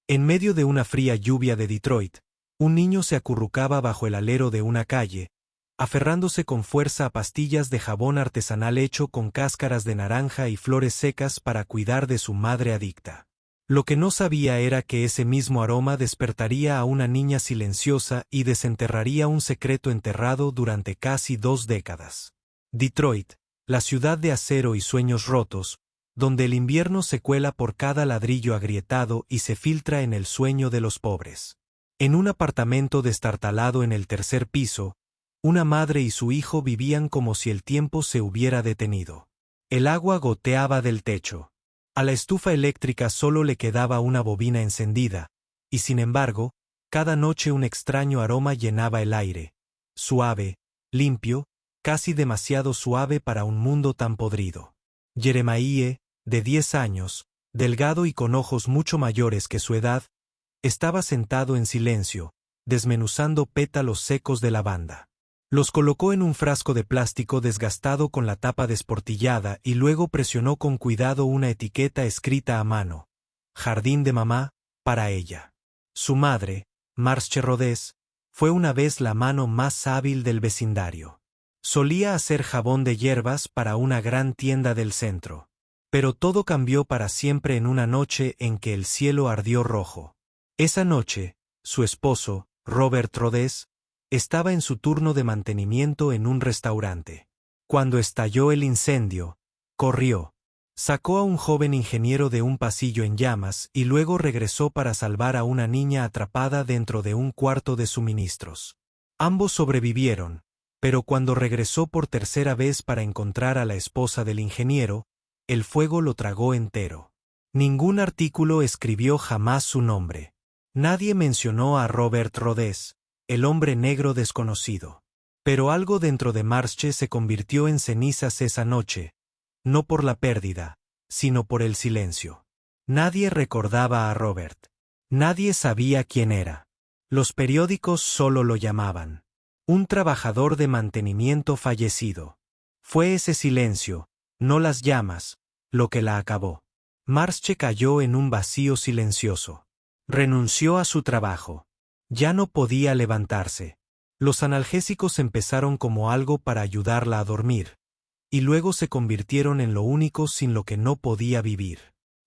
En medio de una fría lluvia de Detroit, un niño se acurrucaba bajo el alero de una calle, aferrándose con fuerza a pastillas de jabón artesanal hecho con cáscaras de naranja y flores secas para cuidar de su madre adicta. Lo que no sabía era que ese mismo aroma despertaría a una niña silenciosa y desenterraría un secreto enterrado durante casi 2 décadas. Detroit, la ciudad de acero y sueños rotos, donde el invierno se cuela por cada ladrillo agrietado y se filtra en el sueño de los pobres. En un apartamento destartalado en el 3er piso, una madre y su hijo vivían como si el tiempo se hubiera detenido. El agua goteaba del techo. A la estufa eléctrica solo le quedaba una bobina encendida, y sin embargo, cada noche un extraño aroma llenaba el aire. Suave, limpio, casi demasiado suave para un mundo tan podrido. Jeremiah, de 10 años, delgado y con ojos mucho mayores que su edad, estaba sentado en silencio, desmenuzando pétalos secos de lavanda. Los colocó en un frasco de plástico desgastado con la tapa desportillada y luego presionó con cuidado una etiqueta escrita a mano: Jardín de mamá, para ella. Su madre, Marche Rodés, fue una vez la mano más hábil del vecindario. Solía hacer jabón de hierbas para una gran tienda del centro. Pero todo cambió para siempre en una noche en que el cielo ardió rojo. Esa noche, su esposo, Robert Rodés, estaba en su turno de mantenimiento en un restaurante. Cuando estalló el incendio, corrió. Sacó a un joven ingeniero de un pasillo en llamas y luego regresó para salvar a una niña atrapada dentro de un cuarto de suministros. Ambos sobrevivieron, pero cuando regresó por tercera vez para encontrar a la esposa del ingeniero, el fuego lo tragó entero. Ningún artículo escribió jamás su nombre. Nadie mencionó a Robert Rodés, el hombre negro desconocido. Pero algo dentro de Marche se convirtió en cenizas esa noche, no por la pérdida, sino por el silencio. Nadie recordaba a Robert. Nadie sabía quién era. Los periódicos solo lo llamaban un trabajador de mantenimiento fallecido. Fue ese silencio, no las llamas, lo que la acabó. Marche cayó en un vacío silencioso. Renunció a su trabajo. Ya no podía levantarse. Los analgésicos empezaron como algo para ayudarla a dormir, y luego se convirtieron en lo único sin lo que no podía vivir.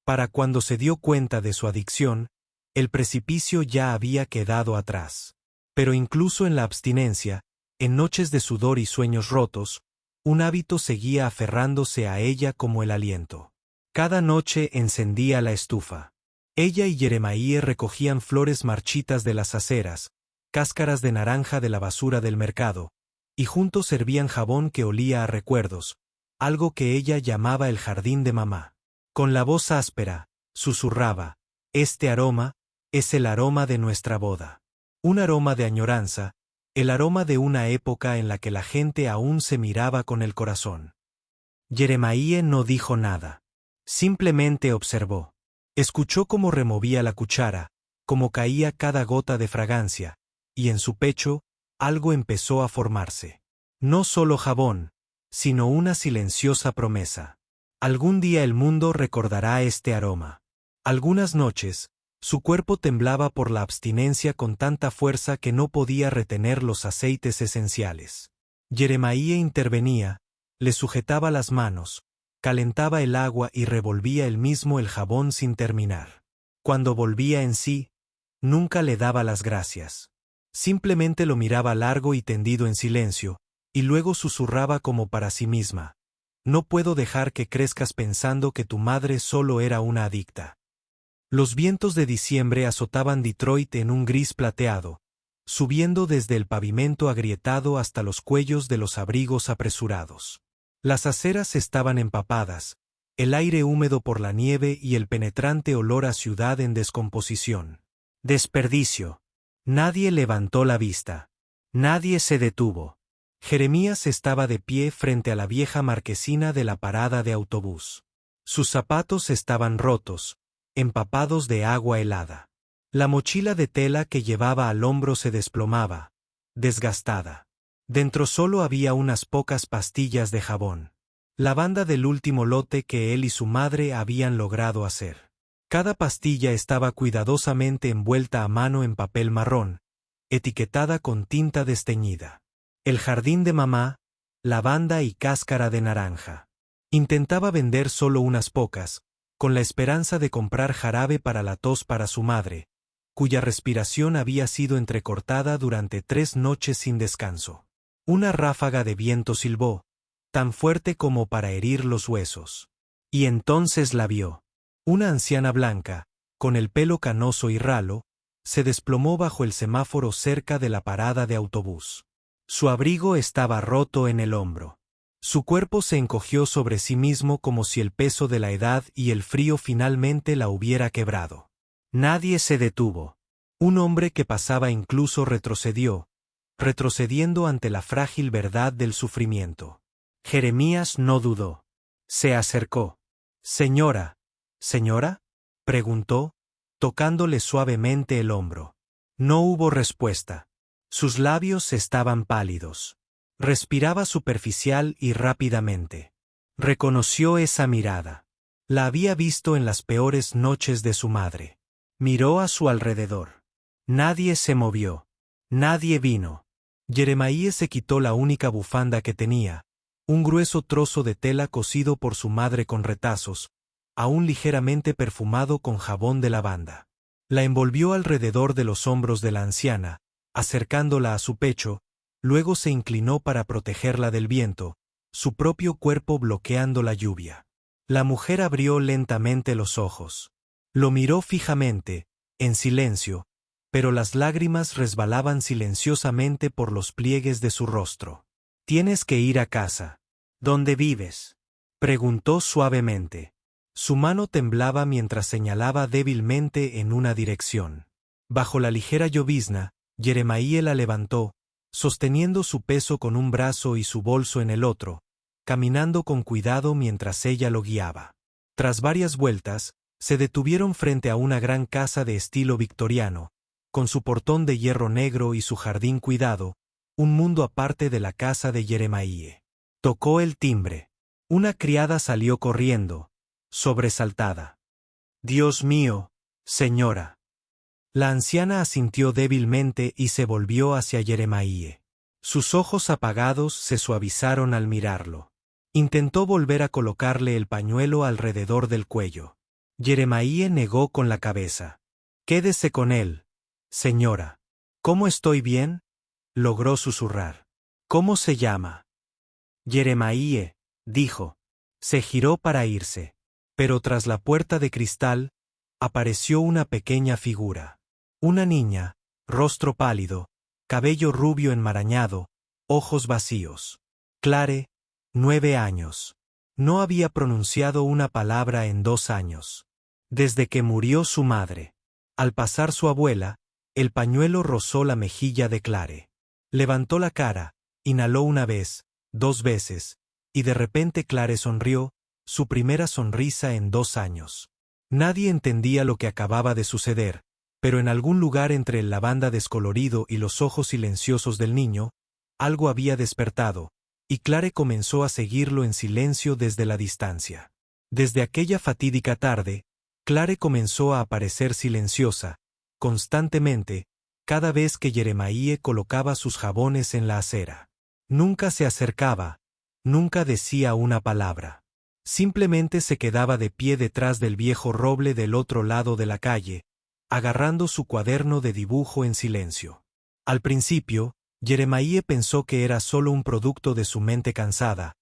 Para cuando se dio cuenta de su adicción, el precipicio ya había quedado atrás. Pero incluso en la abstinencia, en noches de sudor y sueños rotos, un hábito seguía aferrándose a ella como el aliento. Cada noche encendía la estufa. Ella y Jeremiah recogían flores marchitas de las aceras, cáscaras de naranja de la basura del mercado, y juntos servían jabón que olía a recuerdos, algo que ella llamaba el jardín de mamá. Con la voz áspera, susurraba: «Este aroma es el aroma de nuestra boda». Un aroma de añoranza, el aroma de una época en la que la gente aún se miraba con el corazón. Jeremiah no dijo nada. Simplemente observó. Escuchó cómo removía la cuchara, cómo caía cada gota de fragancia, y en su pecho, algo empezó a formarse. No solo jabón, sino una silenciosa promesa. Algún día el mundo recordará este aroma. Algunas noches, su cuerpo temblaba por la abstinencia con tanta fuerza que no podía retener los aceites esenciales. Jeremiah intervenía, le sujetaba las manos, calentaba el agua y revolvía él mismo el jabón sin terminar. Cuando volvía en sí, nunca le daba las gracias. Simplemente lo miraba largo y tendido en silencio, y luego susurraba como para sí misma: «No puedo dejar que crezcas pensando que tu madre solo era una adicta». Los vientos de diciembre azotaban Detroit en un gris plateado, subiendo desde el pavimento agrietado hasta los cuellos de los abrigos apresurados. Las aceras estaban empapadas, el aire húmedo por la nieve y el penetrante olor a ciudad en descomposición. Desperdicio. Nadie levantó la vista. Nadie se detuvo. Jeremías estaba de pie frente a la vieja marquesina de la parada de autobús. Sus zapatos estaban rotos, empapados de agua helada. La mochila de tela que llevaba al hombro se desplomaba, desgastada. Dentro solo había unas pocas pastillas de jabón. Lavanda del último lote que él y su madre habían logrado hacer. Cada pastilla estaba cuidadosamente envuelta a mano en papel marrón, etiquetada con tinta desteñida. El jardín de mamá, lavanda y cáscara de naranja. Intentaba vender solo unas pocas, con la esperanza de comprar jarabe para la tos para su madre, cuya respiración había sido entrecortada durante 3 noches sin descanso. Una ráfaga de viento silbó, tan fuerte como para herir los huesos. Y entonces la vio. Una anciana blanca, con el pelo canoso y ralo, se desplomó bajo el semáforo cerca de la parada de autobús. Su abrigo estaba roto en el hombro. Su cuerpo se encogió sobre sí mismo como si el peso de la edad y el frío finalmente la hubiera quebrado. Nadie se detuvo. Un hombre que pasaba incluso retrocedió, retrocediendo ante la frágil verdad del sufrimiento. Jeremías no dudó. Se acercó. «Señora, ¿señora?», preguntó, tocándole suavemente el hombro. No hubo respuesta. Sus labios estaban pálidos. Respiraba superficial y rápidamente. Reconoció esa mirada. La había visto en las peores noches de su madre. Miró a su alrededor. Nadie se movió. Nadie vino. Jeremías se quitó la única bufanda que tenía, un grueso trozo de tela cosido por su madre con retazos, aún ligeramente perfumado con jabón de lavanda. La envolvió alrededor de los hombros de la anciana, acercándola a su pecho, luego se inclinó para protegerla del viento, su propio cuerpo bloqueando la lluvia. La mujer abrió lentamente los ojos. Lo miró fijamente, en silencio, pero las lágrimas resbalaban silenciosamente por los pliegues de su rostro. «Tienes que ir a casa. ¿Dónde vives?», preguntó suavemente. Su mano temblaba mientras señalaba débilmente en una dirección. Bajo la ligera llovizna, Jeremías la levantó, sosteniendo su peso con un brazo y su bolso en el otro, caminando con cuidado mientras ella lo guiaba. Tras varias vueltas, se detuvieron frente a una gran casa de estilo victoriano, con su portón de hierro negro y su jardín cuidado, un mundo aparte de la casa de Jeremías. Tocó el timbre. Una criada salió corriendo, sobresaltada. «Dios mío, señora». La anciana asintió débilmente y se volvió hacia Jeremías. Sus ojos apagados se suavizaron al mirarlo. Intentó volver a colocarle el pañuelo alrededor del cuello. Jeremías negó con la cabeza. «Quédese con él, señora». «¿Cómo estoy bien?», logró susurrar. «¿Cómo se llama?». «Jeremías», dijo. Se giró para irse. Pero tras la puerta de cristal, apareció una pequeña figura. Una niña, rostro pálido, cabello rubio enmarañado, ojos vacíos. Clare, 9 años. No había pronunciado una palabra en 2 años. Desde que murió su madre. Al pasar su abuela, el pañuelo rozó la mejilla de Clare. Levantó la cara, inhaló una vez, 2 veces, y de repente Clare sonrió, su primera sonrisa en 2 años. Nadie entendía lo que acababa de suceder, pero en algún lugar entre el lavanda descolorido y los ojos silenciosos del niño, algo había despertado, y Clare comenzó a seguirlo en silencio desde la distancia. Desde aquella fatídica tarde, Clare comenzó a aparecer silenciosa, constantemente, cada vez que Jeremías colocaba sus jabones en la acera. Nunca se acercaba, nunca decía una palabra. Simplemente se quedaba de pie detrás del viejo roble del otro lado de la calle, agarrando su cuaderno de dibujo en silencio. Al principio, Jeremías pensó que era solo un producto de su mente cansada,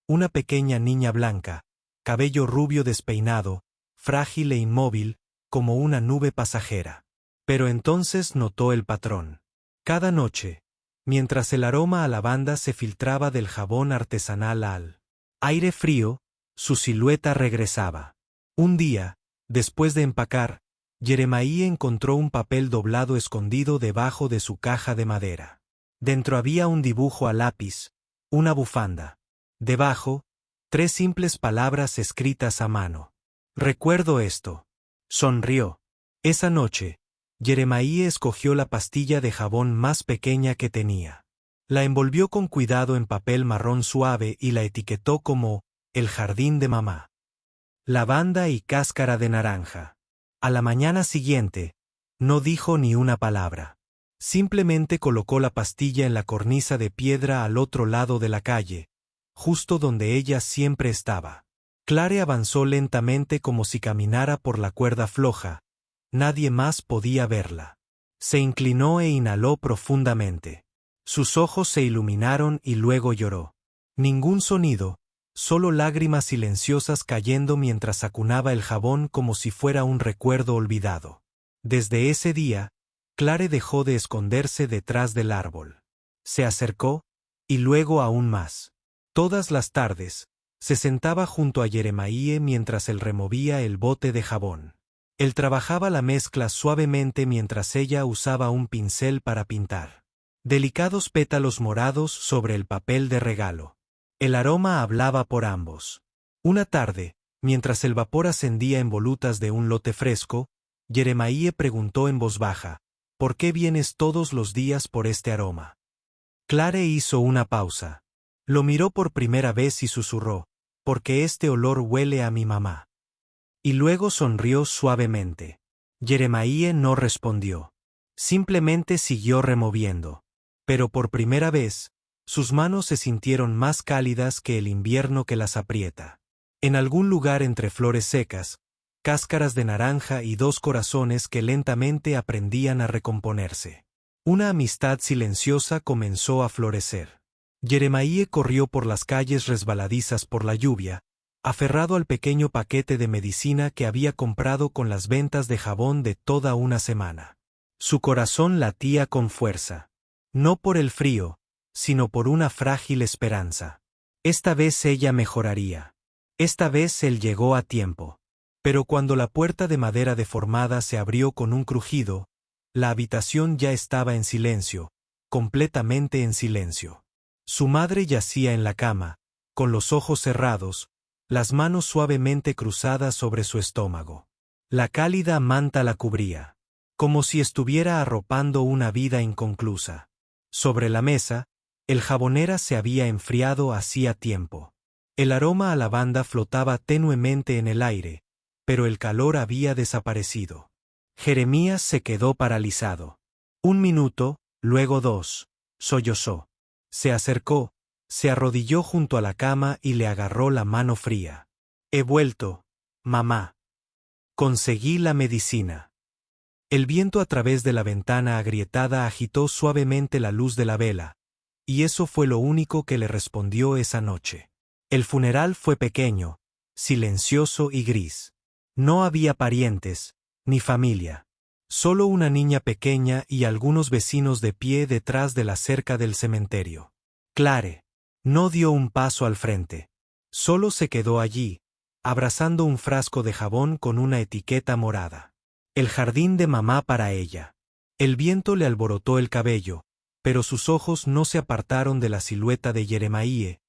una pequeña niña blanca, cabello rubio despeinado, frágil e inmóvil, como una nube pasajera. Pero entonces notó el patrón. Cada noche, mientras el aroma a lavanda se filtraba del jabón artesanal al aire frío, su silueta regresaba. Un día, después de empacar, Jeremías encontró un papel doblado escondido debajo de su caja de madera. Dentro había un dibujo a lápiz, una bufanda. Debajo, 3 simples palabras escritas a mano. «Recuerdo esto». Sonrió. Esa noche, Jeremías escogió la pastilla de jabón más pequeña que tenía. La envolvió con cuidado en papel marrón suave y la etiquetó como «El jardín de mamá». Lavanda y cáscara de naranja. A la mañana siguiente, no dijo ni una palabra. Simplemente colocó la pastilla en la cornisa de piedra al otro lado de la calle, justo donde ella siempre estaba. Clare avanzó lentamente como si caminara por la cuerda floja. Nadie más podía verla. Se inclinó e inhaló profundamente. Sus ojos se iluminaron y luego lloró. Ningún sonido, solo lágrimas silenciosas cayendo mientras acunaba el jabón como si fuera un recuerdo olvidado. Desde ese día, Clare dejó de esconderse detrás del árbol. Se acercó, y luego aún más. Todas las tardes, se sentaba junto a Jeremiah mientras él removía el bote de jabón. Él trabajaba la mezcla suavemente mientras ella usaba un pincel para pintar. Delicados pétalos morados sobre el papel de regalo. El aroma hablaba por ambos. Una tarde, mientras el vapor ascendía en volutas de un lote fresco, Jeremiah preguntó en voz baja, ¿por qué vienes todos los días por este aroma? Clare hizo una pausa. Lo miró por primera vez y susurró, porque este olor huele a mi mamá. Y luego sonrió suavemente. Jeremiah no respondió. Simplemente siguió removiendo. Pero por primera vez, sus manos se sintieron más cálidas que el invierno que las aprieta. En algún lugar entre flores secas, cáscaras de naranja y dos corazones que lentamente aprendían a recomponerse. Una amistad silenciosa comenzó a florecer. Jeremiah corrió por las calles resbaladizas por la lluvia, aferrado al pequeño paquete de medicina que había comprado con las ventas de jabón de toda una semana. Su corazón latía con fuerza. No por el frío, sino por una frágil esperanza. Esta vez ella mejoraría. Esta vez él llegó a tiempo. Pero cuando la puerta de madera deformada se abrió con un crujido, la habitación ya estaba en silencio, completamente en silencio. Su madre yacía en la cama, con los ojos cerrados, las manos suavemente cruzadas sobre su estómago. La cálida manta la cubría, como si estuviera arropando una vida inconclusa. Sobre la mesa, el jabonera se había enfriado hacía tiempo. El aroma a lavanda flotaba tenuemente en el aire, pero el calor había desaparecido. Jeremías se quedó paralizado. 1 minuto, luego 2, sollozó. Se acercó, se arrodilló junto a la cama y le agarró la mano fría. He vuelto, mamá. Conseguí la medicina. El viento a través de la ventana agrietada agitó suavemente la luz de la vela, y eso fue lo único que le respondió esa noche. El funeral fue pequeño, silencioso y gris. No había parientes, ni familia. Solo una niña pequeña y algunos vecinos de pie detrás de la cerca del cementerio. Clare no dio un paso al frente. Solo se quedó allí, abrazando un frasco de jabón con una etiqueta morada. El jardín de mamá para ella. El viento le alborotó el cabello, pero sus ojos no se apartaron de la silueta de Jeremiah,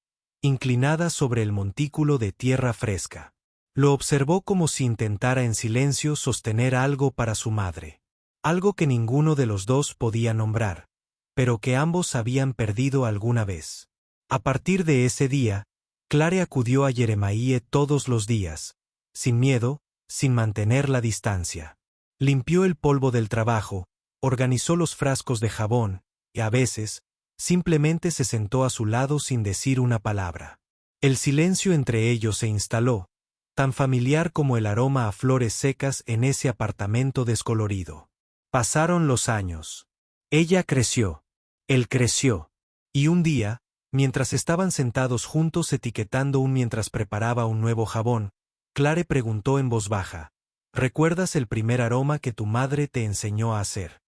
inclinada sobre el montículo de tierra fresca. Lo observó como si intentara en silencio sostener algo para su madre. Algo que ninguno de los dos podía nombrar, pero que ambos habían perdido alguna vez. A partir de ese día, Clare acudió a Jeremiah todos los días, sin miedo, sin mantener la distancia. Limpió el polvo del trabajo, organizó los frascos de jabón, y a veces, simplemente se sentó a su lado sin decir una palabra. El silencio entre ellos se instaló, tan familiar como el aroma a flores secas en ese apartamento descolorido. Pasaron los años. Ella creció. Él creció. Y un día, mientras estaban sentados juntos etiquetando mientras preparaba un nuevo jabón, Clare preguntó en voz baja, ¿recuerdas el primer aroma que tu madre te enseñó a hacer?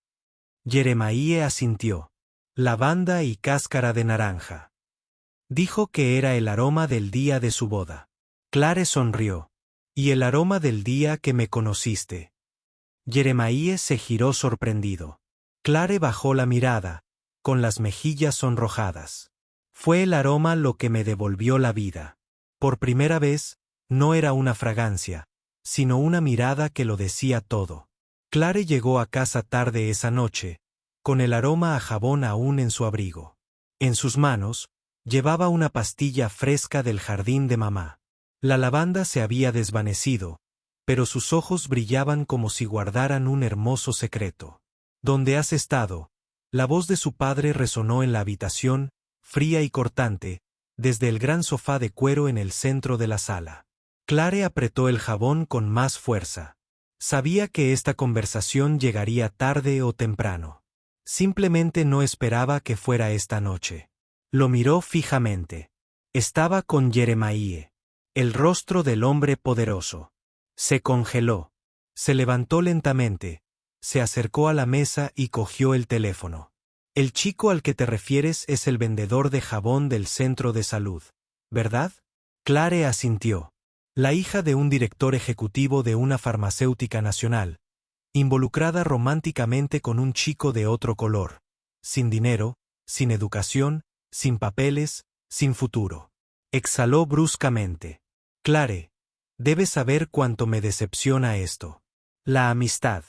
Jeremiah asintió. Lavanda y cáscara de naranja. Dijo que era el aroma del día de su boda. Clare sonrió. Y el aroma del día que me conociste. Jeremiah se giró sorprendido. Clare bajó la mirada, con las mejillas sonrojadas. Fue el aroma lo que me devolvió la vida. Por primera vez, no era una fragancia, sino una mirada que lo decía todo. Clare llegó a casa tarde esa noche, con el aroma a jabón aún en su abrigo. En sus manos, llevaba una pastilla fresca del jardín de mamá. La lavanda se había desvanecido, pero sus ojos brillaban como si guardaran un hermoso secreto. ¿Dónde has estado? La voz de su padre resonó en la habitación, fría y cortante, desde el gran sofá de cuero en el centro de la sala. Clare apretó el jabón con más fuerza. Sabía que esta conversación llegaría tarde o temprano. Simplemente no esperaba que fuera esta noche. Lo miró fijamente. Estaba con Jeremiah, el rostro del hombre poderoso. Se congeló. Se levantó lentamente, se acercó a la mesa y cogió el teléfono. El chico al que te refieres es el vendedor de jabón del centro de salud, ¿verdad? Clare asintió. La hija de un director ejecutivo de una farmacéutica nacional, involucrada románticamente con un chico de otro color, sin dinero, sin educación, sin papeles, sin futuro. Exhaló bruscamente. Clare, debes saber cuánto me decepciona esto. La amistad.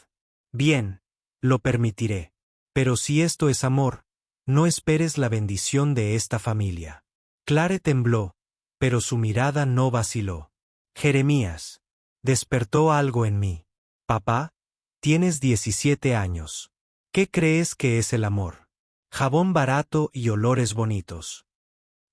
Bien, lo permitiré. Pero si esto es amor, no esperes la bendición de esta familia. Clare tembló, pero su mirada no vaciló. Jeremías. Despertó algo en mí. Papá, tienes 17 años. ¿Qué crees que es el amor? Jabón barato y olores bonitos.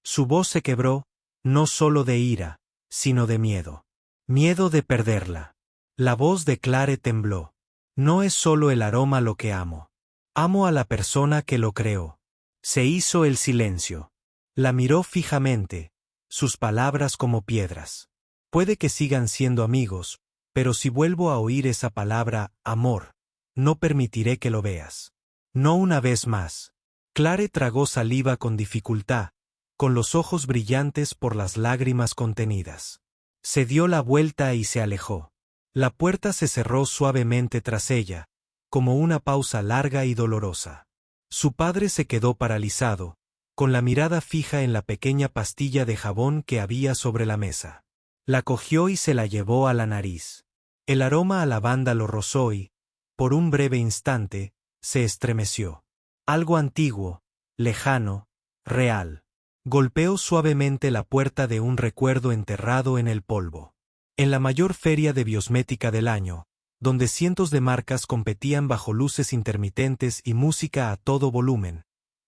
Su voz se quebró, no solo de ira, sino de miedo. Miedo de perderla. La voz de Clare tembló. No es solo el aroma lo que amo. Amo a la persona que lo creó. Se hizo el silencio. La miró fijamente, sus palabras como piedras. Puede que sigan siendo amigos, pero si vuelvo a oír esa palabra, amor, no permitiré que lo veas. No una vez más. Clare tragó saliva con dificultad, con los ojos brillantes por las lágrimas contenidas. Se dio la vuelta y se alejó. La puerta se cerró suavemente tras ella, como una pausa larga y dolorosa. Su padre se quedó paralizado, con la mirada fija en la pequeña pastilla de jabón que había sobre la mesa. La cogió y se la llevó a la nariz. El aroma a lavanda lo rozó y, por un breve instante, se estremeció. Algo antiguo, lejano, real. Golpeó suavemente la puerta de un recuerdo enterrado en el polvo. En la mayor feria de biosmética del año, donde cientos de marcas competían bajo luces intermitentes y música a todo volumen,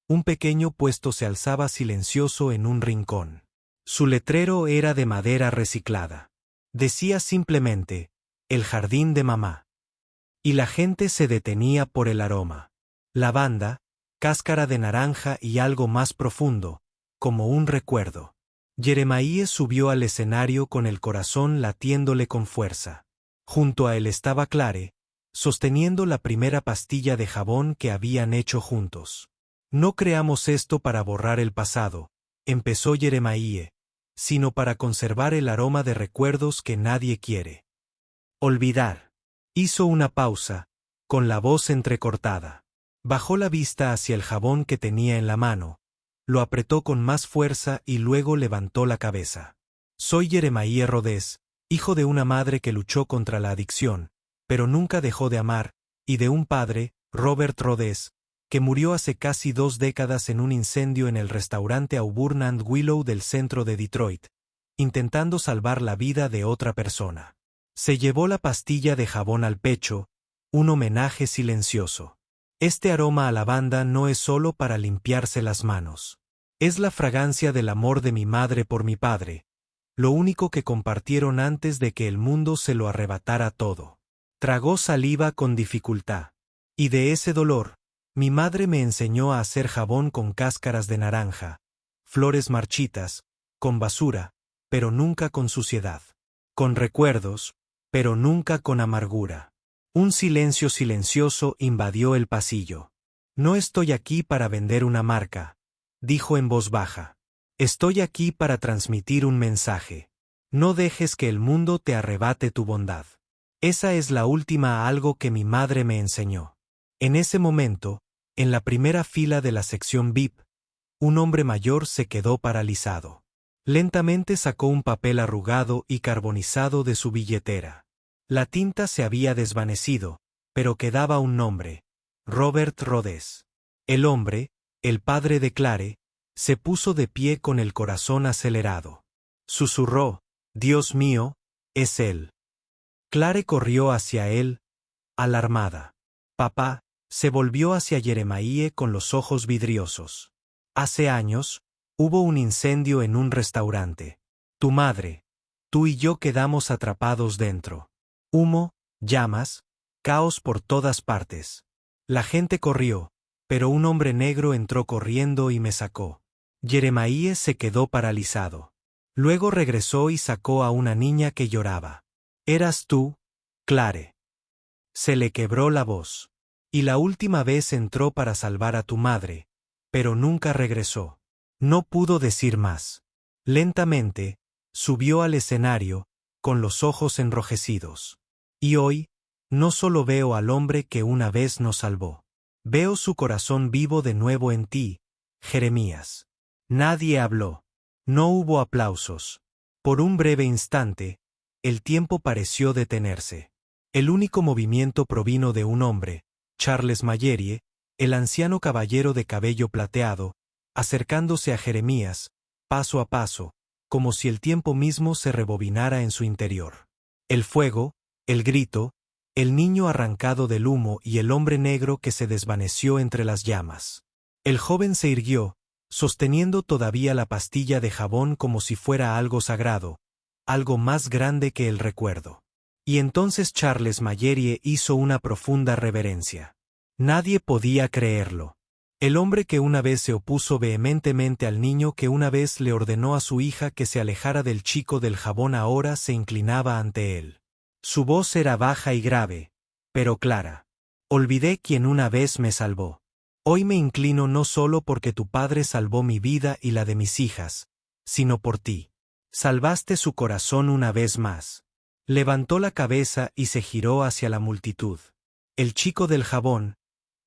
un pequeño puesto se alzaba silencioso en un rincón. Su letrero era de madera reciclada. Decía simplemente, el jardín de mamá. Y la gente se detenía por el aroma. Lavanda, cáscara de naranja y algo más profundo, como un recuerdo. Jeremiah subió al escenario con el corazón latiéndole con fuerza. Junto a él estaba Clare, sosteniendo la primera pastilla de jabón que habían hecho juntos. No creamos esto para borrar el pasado, empezó Jeremiah, sino para conservar el aroma de recuerdos que nadie quiere olvidar. Hizo una pausa, con la voz entrecortada. Bajó la vista hacia el jabón que tenía en la mano, lo apretó con más fuerza y luego levantó la cabeza. Soy Jeremiah Rhodes, hijo de una madre que luchó contra la adicción, pero nunca dejó de amar, y de un padre, Robert Rhodes, que murió hace casi 2 décadas en un incendio en el restaurante Auburn and Willow del centro de Detroit, intentando salvar la vida de otra persona. Se llevó la pastilla de jabón al pecho, un homenaje silencioso. Este aroma a lavanda no es solo para limpiarse las manos. Es la fragancia del amor de mi madre por mi padre, lo único que compartieron antes de que el mundo se lo arrebatara todo. Tragó saliva con dificultad. Y de ese dolor, mi madre me enseñó a hacer jabón con cáscaras de naranja, flores marchitas, con basura, pero nunca con suciedad. Con recuerdos, pero nunca con amargura. Un silencio silencioso invadió el pasillo. No estoy aquí para vender una marca, dijo en voz baja. Estoy aquí para transmitir un mensaje. No dejes que el mundo te arrebate tu bondad. Esa es la última algo que mi madre me enseñó. En ese momento, en la primera fila de la sección VIP, un hombre mayor se quedó paralizado. Lentamente sacó un papel arrugado y carbonizado de su billetera. La tinta se había desvanecido, pero quedaba un nombre: Robert Rhodes. El hombre, el padre de Clare, se puso de pie con el corazón acelerado. Susurró: Dios mío, es él. Clare corrió hacia él, alarmada. Papá, se volvió hacia Jeremiah con los ojos vidriosos. Hace años, hubo un incendio en un restaurante. Tu madre, tú y yo quedamos atrapados dentro. Humo, llamas, caos por todas partes. La gente corrió, pero un hombre negro entró corriendo y me sacó. Jeremiah se quedó paralizado. Luego regresó y sacó a una niña que lloraba. ¿Eras tú, Clare? Se le quebró la voz. Y la última vez entró para salvar a tu madre, pero nunca regresó. No pudo decir más. Lentamente, subió al escenario, con los ojos enrojecidos. Y hoy, no solo veo al hombre que una vez nos salvó. Veo su corazón vivo de nuevo en ti, Jeremías. Nadie habló. No hubo aplausos. Por un breve instante, el tiempo pareció detenerse. El único movimiento provino de un hombre, Charles Mallerie, el anciano caballero de cabello plateado, acercándose a Jeremías, paso a paso, como si el tiempo mismo se rebobinara en su interior. El fuego, el grito, el niño arrancado del humo y el hombre negro que se desvaneció entre las llamas. El joven se irguió, sosteniendo todavía la pastilla de jabón como si fuera algo sagrado, algo más grande que el recuerdo. Y entonces Charles Mallerie hizo una profunda reverencia. Nadie podía creerlo. El hombre que una vez se opuso vehementemente al niño que una vez le ordenó a su hija que se alejara del chico del jabón ahora se inclinaba ante él. Su voz era baja y grave, pero clara. Olvidé quien una vez me salvó. Hoy me inclino no solo porque tu padre salvó mi vida y la de mis hijas, sino por ti. Salvaste su corazón una vez más. Levantó la cabeza y se giró hacia la multitud. El chico del jabón,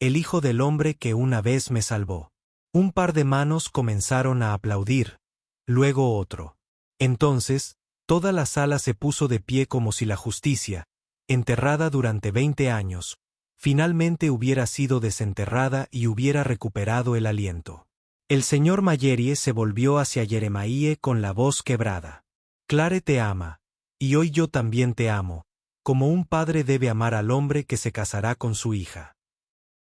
el hijo del hombre que una vez me salvó. Un par de manos comenzaron a aplaudir, luego otro. Entonces, toda la sala se puso de pie como si la justicia, enterrada durante 20 años, finalmente hubiera sido desenterrada y hubiera recuperado el aliento. El señor Mallerie se volvió hacia Jeremiah con la voz quebrada. Clare te ama. Y hoy yo también te amo, como un padre debe amar al hombre que se casará con su hija.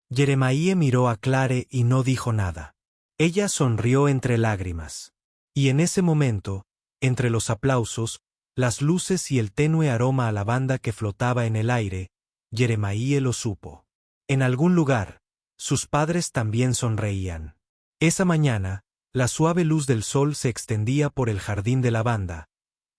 Jeremiah miró a Clare y no dijo nada. Ella sonrió entre lágrimas. Y en ese momento, entre los aplausos, las luces y el tenue aroma a lavanda que flotaba en el aire, Jeremiah lo supo. En algún lugar, sus padres también sonreían. Esa mañana, la suave luz del sol se extendía por el jardín de lavanda,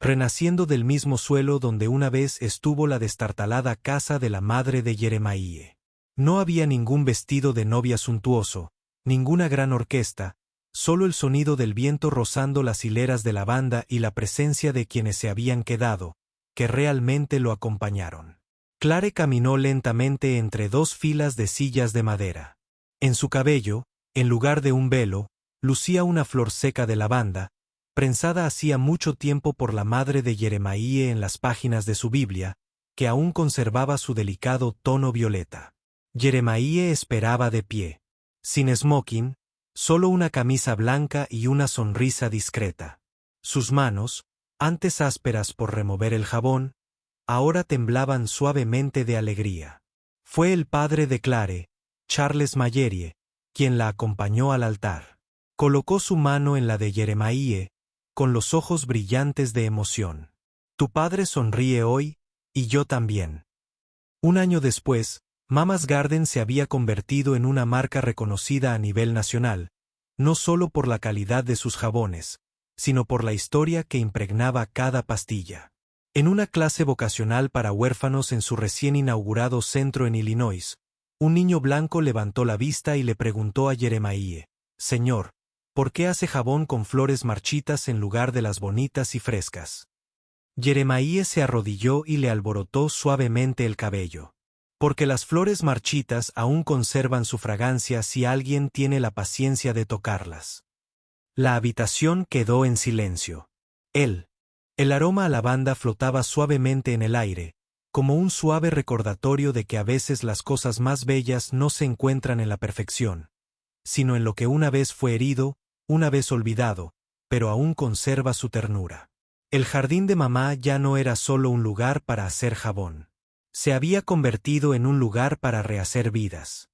renaciendo del mismo suelo donde una vez estuvo la destartalada casa de la madre de Jeremiah. No había ningún vestido de novia suntuoso, ninguna gran orquesta, solo el sonido del viento rozando las hileras de lavanda y la presencia de quienes se habían quedado, que realmente lo acompañaron. Clare caminó lentamente entre dos filas de sillas de madera. En su cabello, en lugar de un velo, lucía una flor seca de lavanda, prensada hacía mucho tiempo por la madre de Jeremiah en las páginas de su Biblia, que aún conservaba su delicado tono violeta. Jeremiah esperaba de pie, sin smoking, solo una camisa blanca y una sonrisa discreta. Sus manos, antes ásperas por remover el jabón, ahora temblaban suavemente de alegría. Fue el padre de Clare, Charles Mallerie, quien la acompañó al altar. Colocó su mano en la de Jeremiah, con los ojos brillantes de emoción. Tu padre sonríe hoy, y yo también. Un año después, Mama's Garden se había convertido en una marca reconocida a nivel nacional, no solo por la calidad de sus jabones, sino por la historia que impregnaba cada pastilla. En una clase vocacional para huérfanos en su recién inaugurado centro en Illinois, un niño blanco levantó la vista y le preguntó a Jeremiah: «Señor, ¿por qué hace jabón con flores marchitas en lugar de las bonitas y frescas?» Jeremiah se arrodilló y le alborotó suavemente el cabello. Porque las flores marchitas aún conservan su fragancia si alguien tiene la paciencia de tocarlas. La habitación quedó en silencio. El aroma a lavanda flotaba suavemente en el aire, como un suave recordatorio de que a veces las cosas más bellas no se encuentran en la perfección, sino en lo que una vez fue herido, una vez olvidado, pero aún conserva su ternura. El jardín de mamá ya no era solo un lugar para hacer jabón. Se había convertido en un lugar para rehacer vidas.